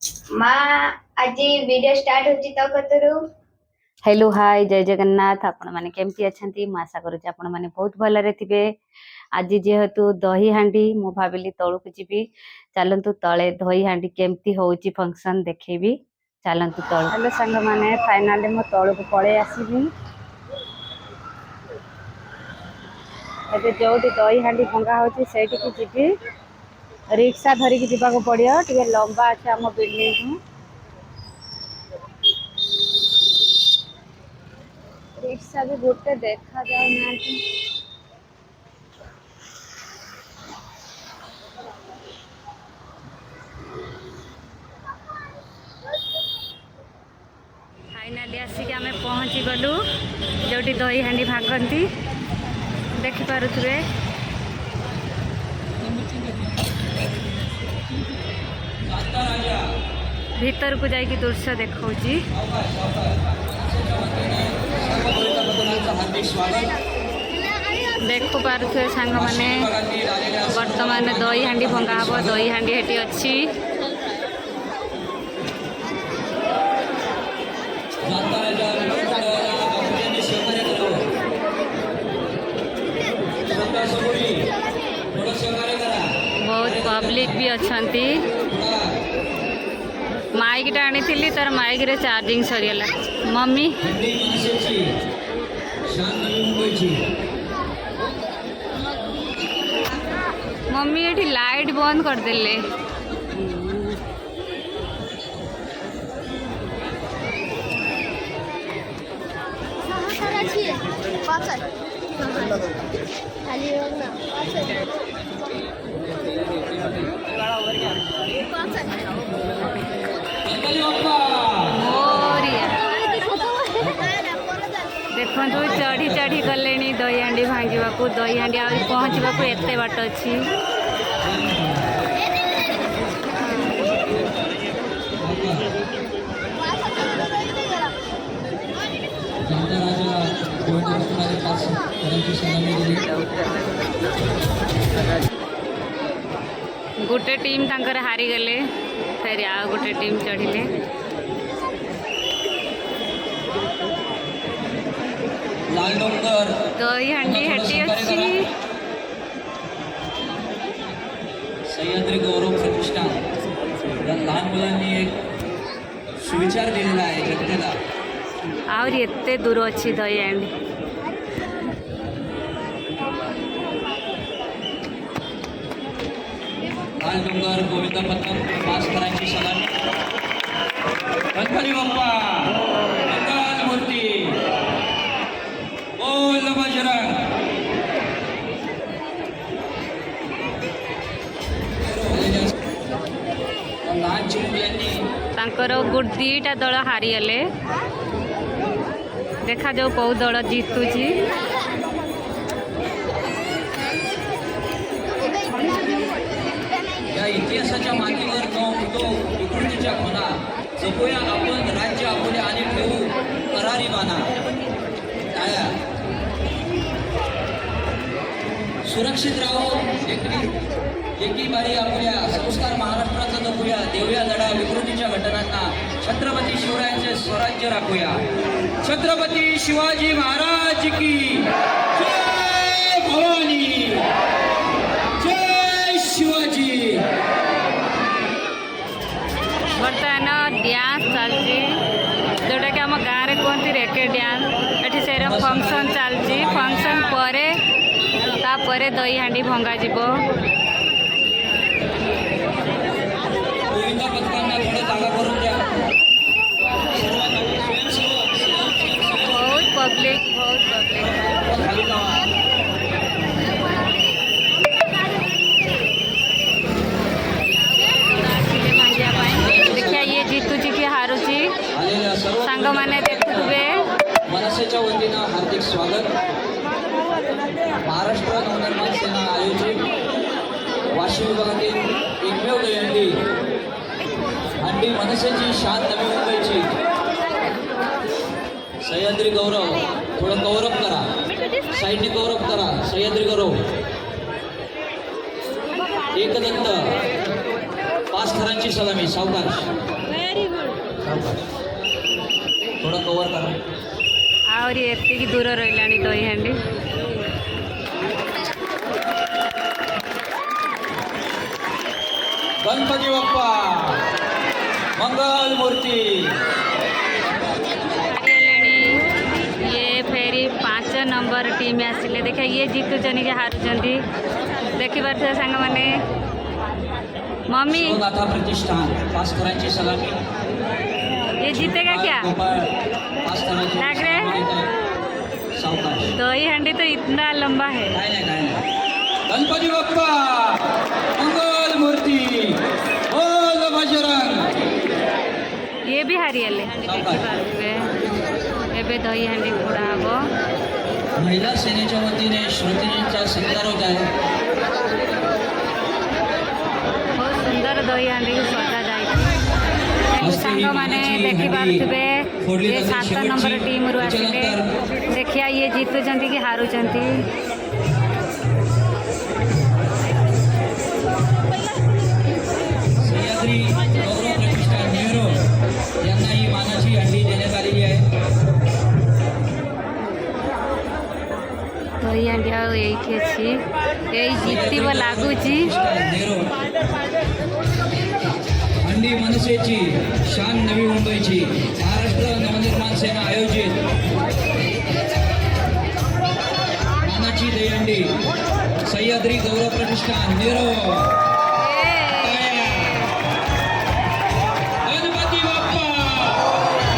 आज video start होची तो कतरू। हेलो हाय जय जगन्नाथ आपण माने केमती अछंती मैं आशा करूची आपण माने बहुत भलरे थिबे। आज जेहेतु दही हांडी मु भाबिली तळुक जीबी चलंतु तळे दही हांडी केमती होची फंक्शन देखेबी चलंतु तळ। हेलो संग माने फाइनली मु तळुक पळे आसीबी एबे जोटी दही हांडी भंगा होची सेठी की जीबी रिक्शा धरिकी जीवाको पड़ियो टिके लंबा अच्छे आम बिल्डिंग रिक्शा भी गोटे देखा जाऊ ना फाइनाली आसिक आम पहुँची गलु जोटी दही हांडी भागती देखिपे भीतर को जाइए दृश्य देखा देखु पारे सांग मैंने बर्तमान दही हांडी भंगा हम दही हांडी हेटी अच्छी बहुत पब्लिक भी अच्छा माइक टा आनी थी तार माइक रे चार्जिंग सरीगला मम्मी मम्मी ये लाइट बंद कर देले देखो चढ़ी चढ़ी गले दही हांडी भांगा को दही हांडी आ पहुँचवा को एत बाट अच्छी गोटे टीम तांकर हारी गले फिर आ गोटे टीम चढ़िले दही हांडी हेटी अच्छी सह्याद्री गौरव प्रतिष्ठान लहान मुलांनी एक सुविचार दिलेला आहे जनतेला और एते दूर अच्छी दही हांडी लालडोंगर गोविंद पथक मास्करांची सलामी गणपती बाप्पा मंगल मूर्ती बोल बजरंग लहान चिमुकल्यांनी तांकर गुड दीटा दल हारीगले देखा जाऊ कौ दल जीतुची या इतिहासाच्या मातीवर तो विकृतीच्या खुणा जपूया आपण राज्य आपले आणि ठेवू करारी बाणा टाळ्या सुरक्षित राहू एकी बारी आपल्या संस्कार महाराष्ट्राचा जपूया देऊया लढा विकृतीच्या घटनांना छत्रपती शिवरायांचे स्वराज्य राखूया छत्रपती शिवाजी महाराज की जय भवानी जय शिवाजी बर्तमान डांस चलती जोटा कि आम गाँव में कहती रेके डांस एटी से फंक्शन चलती फंक्शन पर दही हांडी भंगा जीव बहुत पब्लिक देखिए ये जीतुची की हारुची सांग माने देखुवे मनसेच्या वतीनं हार्दिक स्वागत महाराष्ट्र नवनिर्माण सेना आयोजित वाशिम विभागातील एकमेव दहीहंडी हंडी मनसेची शान नवी मुंबईची सह्याद्री गौरव थोडं गौरव करा साईडने गौरव करा सह्याद्री गौरव एकदंत पाचथरांची सलामी सावकाश वेरी गुड सावकाश थोडं कव्हर करा आहरी एतिकी दूर रहिलाणी दही हांडी गणपती बाप्पा मंगल मूर्ती ये फेरी 5 नंबर टीम आसिले देखा ये जीतुचनी कि हारुचंती देखि पारथे सांग माने मम्मी शिवगाथा प्रतिष्ठान पाचथरांची सलामी ये जीतेगा क्या पाचथरांची लग रहा है? सावकाश दही हांडी तो इतना लंबा है काय नाही गणपती बाप्पा मंगल मूर्ती बोल बजरंग ये भी हारियाले देखि पारथे एबे दही हांडी फोड़ा हबो महिला सेनेच्या वतीने श्रुतीजींचा सत्कार होत आहे बहुत सुंदर दही हांडी सजा जाइए सांग माने देखि पारथिबे ये 7 नंबर टीम रु आसिले देखिया ये जीतुचंती कि हारुचंती सह्याद्री गौरव प्रतिष्ठान नेहरू यांना ही मानाची हंडी देण्यात आलेली आहे दही हांडी आउ एइठी अछि एई जीतिबो लागुची नेहरू हंडी मनसेची शान नवी मुंबईची महाराष्ट्र नवनिर्माण सेना आयोजित मानाची दहीहंडी सह्याद्री गौरव प्रतिष्ठान नेहरू गणपती बाप्पा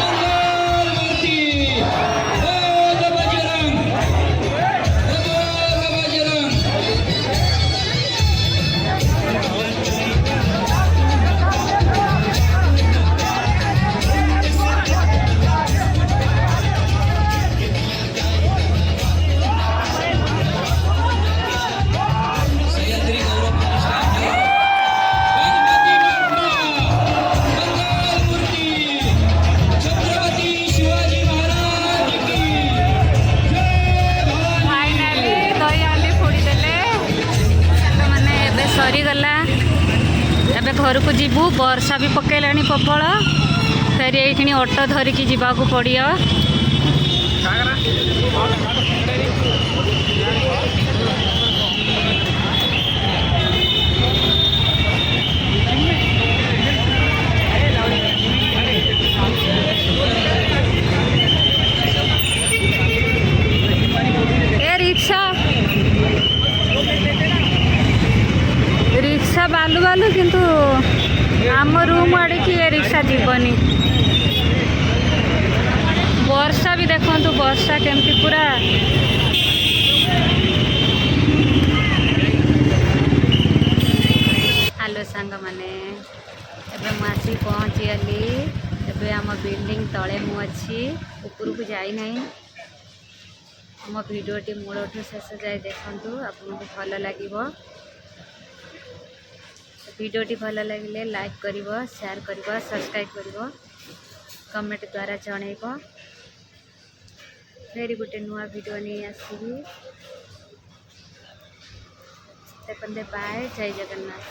मंगल मूर्ती बोल बजरंग बोल बजरंग सह्याद्री गौरव प्रतिष्ठान गणपती बाप्पा मंगल मूर्ती छत्रपती शिवाजी महाराज की जय भवानी फाइनाली दही हांडी फोड़ी देले माने एबे सरी गला एबे घर को जीवु वर्षा भी पकेलानी प्रबल फेर एइखिनी ऑटो धरिकी जीवाकू पड़ियो ए रिक्शा रिक्शा बालू बालू किंतु आम रूम आड़े की ये रिक्शा जीवनी वर्षा भी देखु वर्षा केमती पूरा हेलो सांग माने एबे मु आसी पहुँची गली एबे आम बिल्डिंग तले मु अच्छी ऊपर को जाई नहीं आम भिडियोटी मूलठू शेष जाए देखु आपको भल लगे भिडियोटी भल लगे लाइक कर शेयर कर सब्सक्राइब कर कमेंट द्वारा जनइब फिर गोटे नुआ वीडियो नहीं आसबि बाय जय जगन्नाथ।